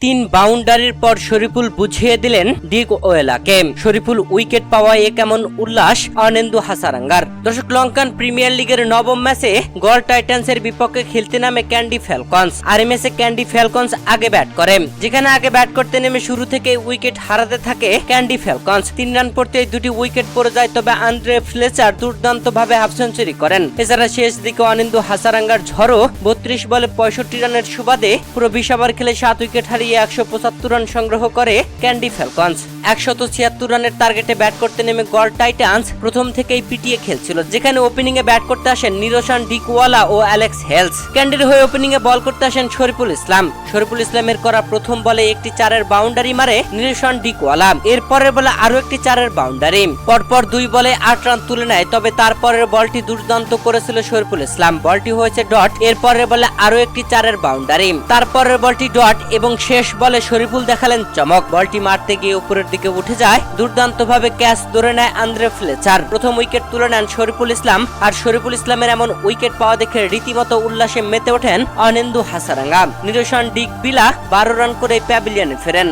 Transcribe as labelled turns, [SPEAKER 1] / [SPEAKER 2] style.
[SPEAKER 1] তিন বাউন্ডারির পর শরীফুল বুঝিয়ে দিলেন ডিক ওয়েলাকে। শরীফুল উইকেট পাওয়ায় কেমন উল্লাস অনিন্দু হাসারাঙ্গার। দর্শক, লঙ্কান প্রিমিয়ার লিগের নবম ম্যাচে গড় টাইটান্সের বিপক্ষে খেলতে নামে ক্যান্ডি ফ্যালকনস। আর এই ম্যাচে ক্যান্ডি ফ্যালকনস আগে ব্যাট করে, যেখানে আগে ব্যাট করতে নেমে শুরু থেকে উইকেট হারাতে থাকে ক্যান্ডি ফ্যালকনস। 3 রান পড়তেই 2টি উইকেট পড়ে যায়, তবে আন্দ্রে ফ্লেচার দুর্দান্ত ভাবে হাফ সেঞ্চুরি করেন। এছাড়া শেষ দিকে অনিন্দু হাসারাঙ্গার ঝড়ো 32 বলে 65 রানের সুবাদে পুরো 20 ওভার খেলে 7 উইকেট হারিয়ে 175 রান সংগ্রহ করে ক্যান্ডি ফ্যালকনস। 176 রানের টার্গেটে ব্যাট করতে নেমে গড় টাইটান্স প্রথম থেকেই পিটিয়ে খেলছিল, যেখানে ওপেনিং এ ব্যাট করতে আসেন নিরোশান ডিকওয়ালা ও অ্যালেক্স হেলস। ক্যান্ডির হয়ে ওপেনিং এ বল করতে আসেন শরীফুল ইসলাম। শরীফুল ইসলামের করা প্রথম বলে একটি 4-এর বাউন্ডারি মারে নিরোশান ডিকওয়ালা। এর পরের বলে আরো একটি 4-এর বাউন্ডারি। পরপর 2 বলে 8 রান তুলে নেয়, তবে তারপরের বলটি দুর্দান্ত করেছিল শরীফুল ইসলাম। বলটি হয়েছে ডট। এর পরের বলে আরো একটি 4-এর বাউন্ডারি। তারপরের বলটি ডট এবং শেষ বলে শরীফুল দেখালেন চমক। বলটি মারতে গিয়ে উপরের দিকে উঠে যায়, দুর্দান্ত ভাবে ক্যাচ ধরে নেয় আন্দ্রে ফ্লেচার। প্রথম উইকেট তুলে নেন শরীফুল ইসলাম। আর শরীফুল ইসলামের এমন উইকেট পাওয়া দেখে রীতিমতো উল্লাসে মেতে ওঠেন অনিন্দু হাসারাঙ্গা। নিরোশান ডিক বিলা 12 রান করে প্যাভিলিয়নে ফেরেন।